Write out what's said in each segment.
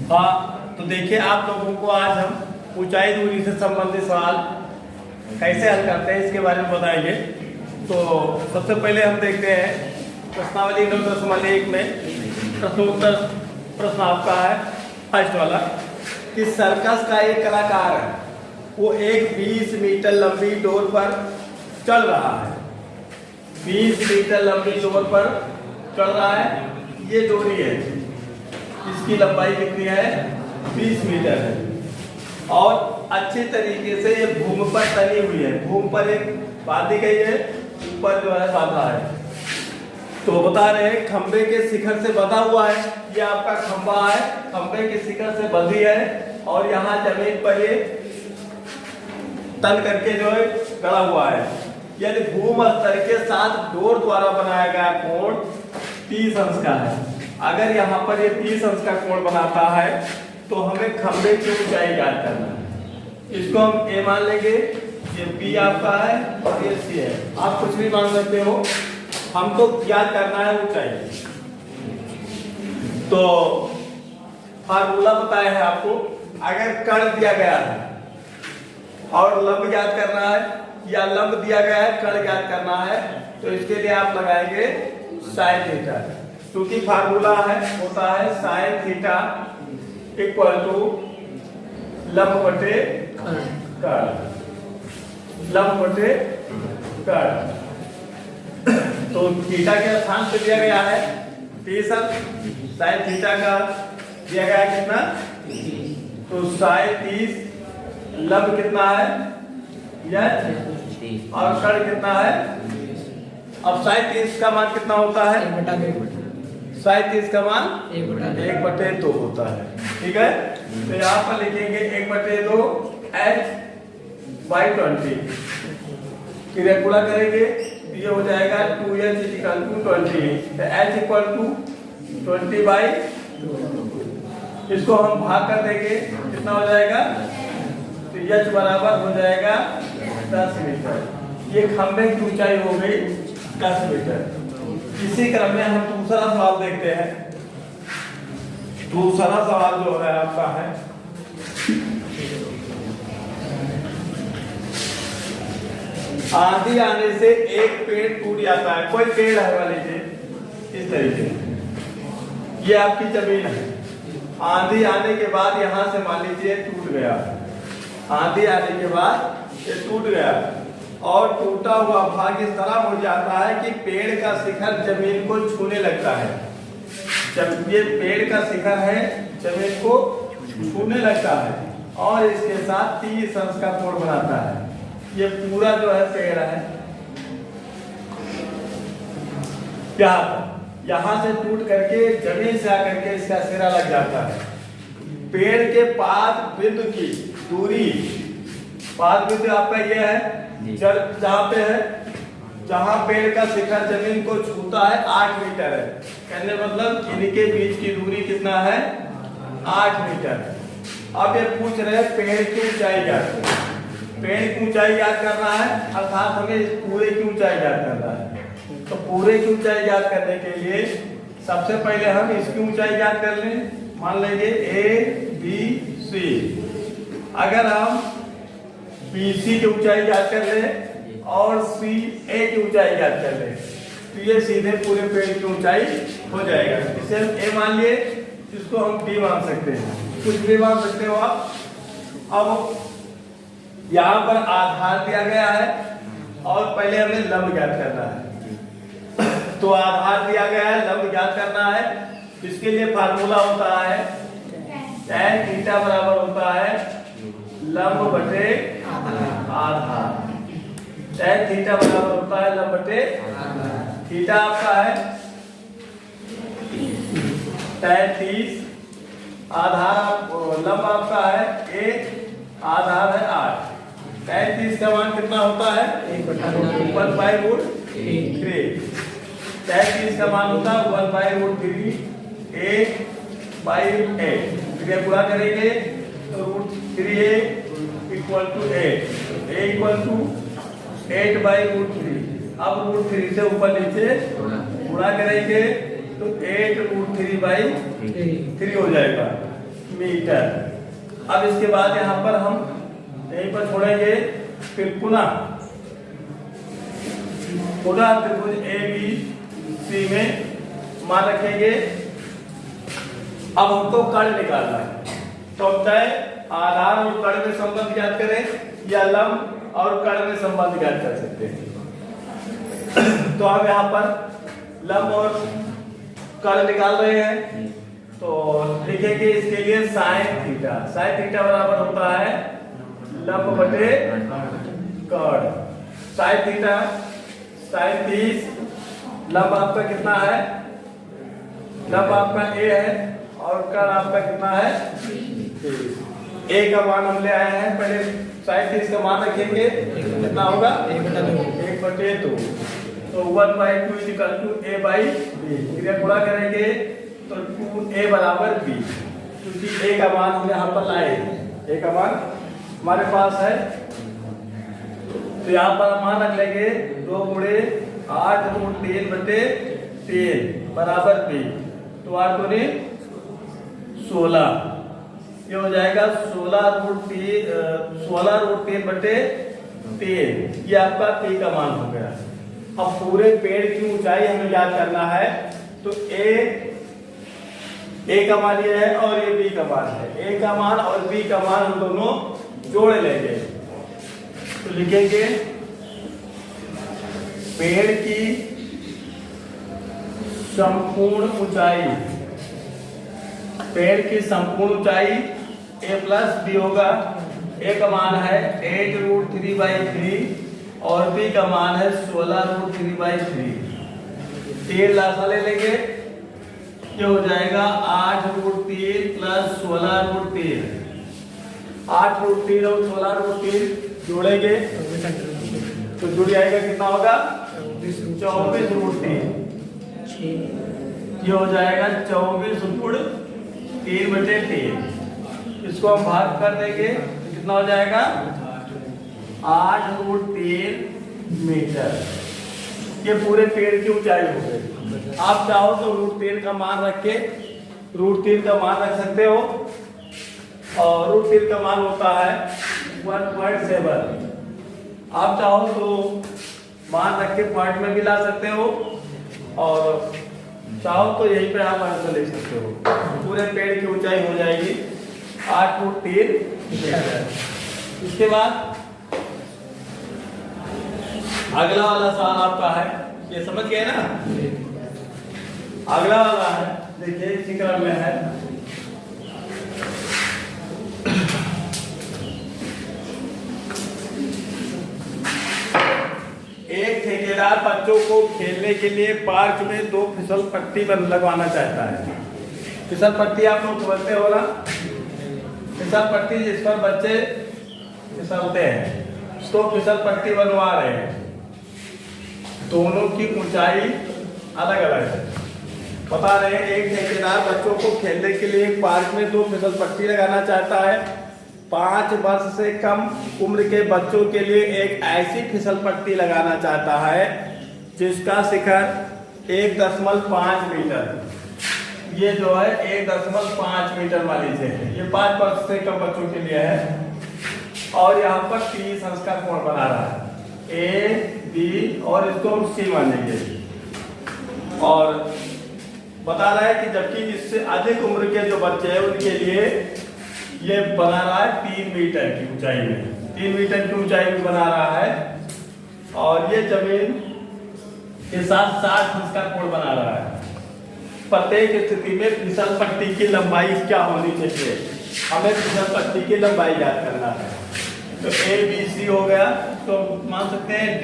हाँ, तो देखिए आप लोगों को आज हम ऊंचाई दूरी से संबंधित सवाल कैसे हल करते हैं इसके बारे में बताएंगे। तो सबसे पहले हम देखते हैं प्रश्नावली 9.1 में प्रश्नोत्तर प्रश्न आपका है फर्स्ट वाला कि सर्कस का एक कलाकार है, वो एक 20 मीटर लंबी डोर पर चल रहा है। 20 मीटर लंबी डोर पर चल रहा है, ये डोरी है, इसकी लंबाई कितनी है 20 मीटर है और अच्छे तरीके से ये भूमि पर तनी हुई है। भूमि पर एक बांधी गई है, ऊपर जो है बांधा है। तो बता रहे हैं खंबे के शिखर से बंधा हुआ है, ये आपका खंबा है, खंबे के शिखर से बंधी है और यहाँ जमीन पर ये तन करके जो है गड़ा हुआ है। यानी भूमि स्तर के साथ डोर द्वारा बनाया गया कोण 30 अंश का है। अगर यहाँ पर ये 30 अंश का कोण बनाता है तो हमें खंबे की ऊंचाई ज्ञात करना है। इसको हम ए मान लेंगे, ये बी आपका है और ये सी है। आप कुछ भी मान सकते हो, हमको ज्ञात करना है ऊंचाई। तो फार्मूला बताया है आपको, अगर कण दिया गया है और लंब ज्ञात करना है या लंब दिया गया है कण ज्ञात करना है तो इसके लिए आप लगाएंगे साइन थीटा, क्योंकि फार्मूला है होता है साइन थीटा इक्वल टू लंब बटे कण, लंब बटे कण। तो थीटा के स्थान पे दिया गया है 30 अंश, साइन थीटा का दिया गया है कितना, तो साइन 30, लंब कितना है यह और कण कितना है। अब साइन 30 का मान कितना होता है, साइन 30 का मान 1/2 होता है। ठीक है, तो यहाँ पर लिखेंगे 1/2 h/20 क्रिया गुणा करेंगे, ये हो जाएगा 2h = 20, तो h = 20/2। इसको हम भाग कर देंगे, कितना हो जाएगा, तो h बराबर हो जाएगा 10 मीटर। ये खंबे की ऊंचाई हो गई 10 मीटर। इसी क्रम में हम दूसरा सवाल देखते हैं। दूसरा सवाल जो है आपका है आंधी आने से एक पेड़ टूट जाता है। कोई पेड़ है मान लीजिए इस तरीके, ये आपकी जमीन है। आंधी आने के बाद यहां से मान लीजिए टूट गया, आंधी आने के बाद ये टूट गया और टूटा हुआ भाग इस तरह हो जाता है कि पेड़ का शिखर जमीन को छूने लगता है। जब ये पेड़ का शिखर है जमीन को छूने लगता है और इसके साथ 30 अंश का कोण बनाता है। ये पूरा जो है पेड़ है, यहाँ से टूट करके जमीन से आकर के इसका सिरा लग जाता है। पेड़ के पाद बिंदु की दूरी, पाद बिंदु आपका ये है जहाँ पे है, जहाँ पेड़ का शिखर जमीन को छूता है 8 मीटर है। कहने मतलब इनके बीच की दूरी कितना है 8 मीटर। अब ये पूछ रहे हैं पेड़ की ऊंचाई ज्ञात करना। पेड़ की ऊंचाई ज्ञात करना है, अर्थात हमें इस पूरे की ऊंचाई ज्ञात करना है। तो पूरे की ऊंचाई ज्ञात करने के लिए सबसे पहले हम इसकी ऊंचाई ज्ञात कर लें। मान लेंगे ABC। अगर हम BC की ऊंचाई ज्ञात कर लें और CA की ऊंचाई ज्ञात कर लें तो ये सीधे पूरे पेड़ की ऊंचाई हो जाएगा। इसे हम A मान लिए, इसको हम B मान सकते हैं, कुछ भी मान सकते हो आप। अब यहाँ पर आधार दिया गया है और पहले हमें लंब ज्ञात करना है। तो आधार दिया गया है, लंब ज्ञात करना है। इसके लिए फार्मूला होता है tan थीटा बराबर होता है लंब बटे आधार। tan थीटा बराबर होता है लंब बटे थीटा आपका है tan 30, आधार लंब आपका है 1, आधार है 8। tan 30 का मान कितना होता है 1/√3। tan 30 का मान होता है 1/√3 8/8। क्रिया पूरा करेंगे तो √3a = 8, a = 8/√3। अब √3 से ऊपर नीचे गुणा करेंगे तो 8√3/3 हो जाएगा। मीटर। अब इसके बाद यहाँ पर हम यहीं पर छोड़ेंगे, फिर पुनः त्रिभुज ABC में मान रखेंगे। अब हमको कर्ण निकालना है, तो हम चाहे आधार और कर्ण में संबंध ज्ञात करें या लंब और कर्ण में संबंध ज्ञात कर सकते हैं। तो हम यहाँ पर लंब और कर्ण निकाल रहे हैं, तो लिखेंगे इसके लिए साइन थीटा। साइन थीटा बराबर होता है लंब बटे कर्ण। साइन थीटा साइन 30, लंब आपका कितना है, लंब आपका a है और कर्ण आपका कितना है 30। a का मान हम ले आए हैं, पहले साइन 30 का मान रखेंगे, कितना होगा 1/2। तो 1/2 equal to a by b, इधर गुणा करेंगे तो 2a बराबर b, क्योंकि a का मान हम यहाँ पर लाए, a का मान हमारे पास है। तो यहाँ पर हम मान रख लेंगे 2 गुणे 8√3/3 बराबर b, तो 8 गुणे 16, ये हो जाएगा 16√3/3, ये आपका p का मान हो गया। अब पूरे पेड़ की ऊंचाई हमें याद करना है, तो a का मान ये है और ये b का मान है। a का मान और b का मान हम दोनों जोड़ लेंगे, तो लिखेंगे पेड़ की संपूर्ण ऊंचाई, पेड़ की संपूर्ण ऊंचाई a प्लस b होगा। a का मान है 8√3/3 और b का मान है 16√3/3। 3 लासा ले लेंगे, ये हो जाएगा 8√3 प्लस 16√3। 8√3 और 16√3 जोड़ेंगे तो जुड़ जाएगा, कितना होगा 24√3। ये हो जाएगा 24√3/3। इसको हम भाग कर देंगे तो कितना हो जाएगा 8√3 मीटर। ये पूरे पेड़ की ऊंचाई हो गई। आप चाहो तो √3 का मान रख के √3 का मान रख सकते हो, और √3 का मान होता है 1.7। आप चाहो तो मान रख के पॉइंट में भी ला सकते हो, और चाहो तो यहीं पे आप आंसर ले सकते हो। पूरे पेड़ की ऊंचाई हो जाएगी 8√3 मीटर। इसके बाद अगला वाला सवाल आपका है, ये समझ गए ना। अगला वाला है, देखिए इसी क्रम में है। एक ठेकेदार बच्चों को खेलने के लिए पार्क में 2 फिसल पट्टी लगवाना चाहता है। फिसल पट्टी आप लोग समझते हो ना, फिसल पट्टी जिस पर बच्चे फिसलते हैं, तो फिसल पट्टी बनवा रहे हैं। दोनों की ऊंचाई अलग अलग है। बता रहे हैं एक ठेकेदार बच्चों को खेलने के लिए पार्क में 2 फिसल पट्टी लगाना चाहता है। 5 वर्ष से कम उम्र के बच्चों के लिए एक ऐसी फिसल पट्टी लगाना चाहता है जिसका शिखर 1.5 मीटर, ये जो है 1.5 मीटर वाली से है। ये 5 वर्ष से कम बच्चों के लिए है, और यहाँ पर 30 अंश का कोण बना रहा है, A, B और इसको हम C मानेंगे। और बता रहा है कि जबकि इससे अधिक उम्र के जो बच्चे हैं उनके लिए ये बना रहा है 3 मीटर की ऊंचाई में, 3 मीटर की ऊंचाई में बना रहा है, और ये जमीन के साथ 60 अंश का कोण बना रहा है। प्रत्येक स्थिति में फिसल पट्टी की लंबाई क्या होनी चाहिए, हमें फिसल पट्टी की लंबाई याद करना है। तो A B C हो गया, तो मान सकते हैं D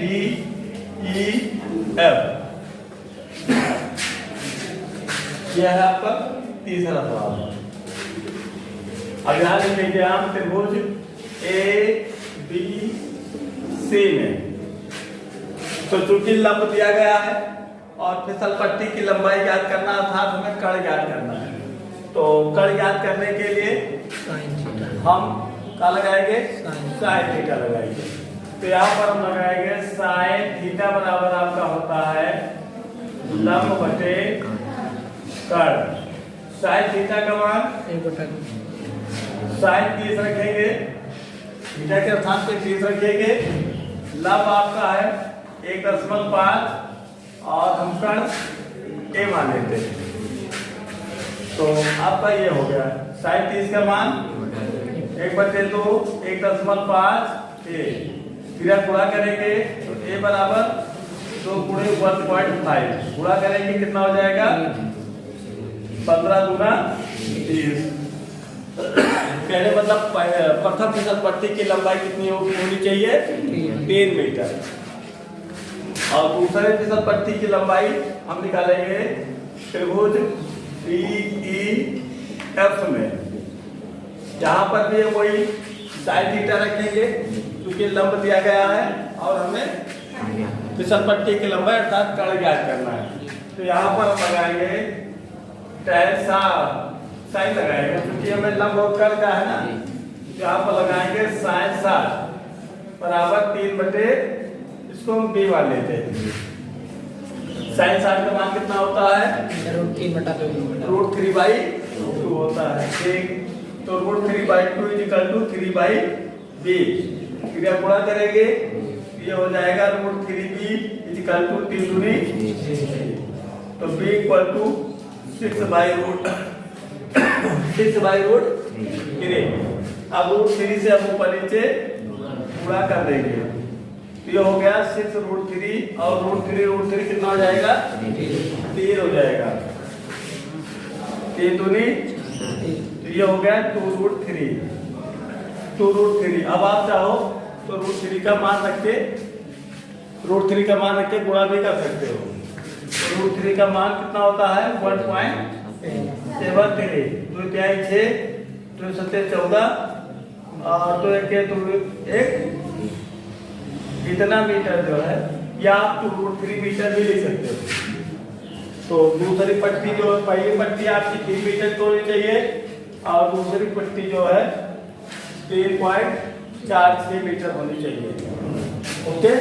E F। यह है आपका तीसरा सवाल। अब ध्यान लीजिए, हम त्रिभुज A B C में, तो चूंकि लंब दिया गया है और फिसल पट्टी की लंबाई ज्ञात करना अर्थात हमें कर्ण ज्ञात करना है। तो कर्ण ज्ञात करने के लिए हम क्या लगाएंगे, साइन थीटा लगाएंगे। तो यहाँ पर हम लगाएंगे साइन थीटा बराबर आपका होता है लंब बटे कर्ण। साइन थीटा का मान साइन 30 रखेंगे, थीटा के स्थान पे 30 रखेंगे। लब आपका है 1.5 और हम कण ए मान लेते हैं। तो आपका ये हो गया साइन 30 का मान 1/2 1.5 ए। फिर आप गुणा करेंगे तो ए बराबर 2 गुणे 1.5 गुणा करेंगे कितना हो जाएगा 15 गुना 30। कहने मतलब प्रथम फिसल पट्टी की लंबाई कितनी होनी चाहिए 3 मीटर। और दूसरे फिसल पट्टी की लंबाई हम निकालेंगे त्रिभुज PEF में। यहाँ पर भी वही साइन थीटा रखेंगे क्योंकि लंब दिया गया है और हमें फिसल पट्टी की लंबाई अर्थात कण ज्ञात करना है। तो यहाँ पर हम लगाएंगे tan साइन लगाएंगे क्योंकि हमें लंब और कण का है ना। यहाँ पर लगाएंगे sin 60 बराबर 3 इसको हम b मान लेते हैं। sin 60 का मान कितना होता है √3/2 होता है। ठीक, तो √3/2 3/b। फिर आप गुणा करेंगे ये हो जाएगा √3b = 3 दूनी। तो b = 6/√3। अब √3 से हम ऊपर नीचे गुणा कर देंगे तो ये हो गया 6√3 और √3 कितना हो जाएगा 3 हो जाएगा। 3 दूनी तो ये हो गया 2√3। अब आप चाहो तो √3 का मान रख के गुणा भी कर सकते हो। तो √3 का मान कितना होता है 1.73। 2 तिहाई 6 2 7 14 और 2 1 इतना मीटर जो है या आप √3 मीटर भी ले सकते हो। तो दूसरी पट्टी जो पहली पट्टी आपकी 3 मीटर की होनी चाहिए और दूसरी पट्टी जो है 3.46 मीटर होनी चाहिए। ओके।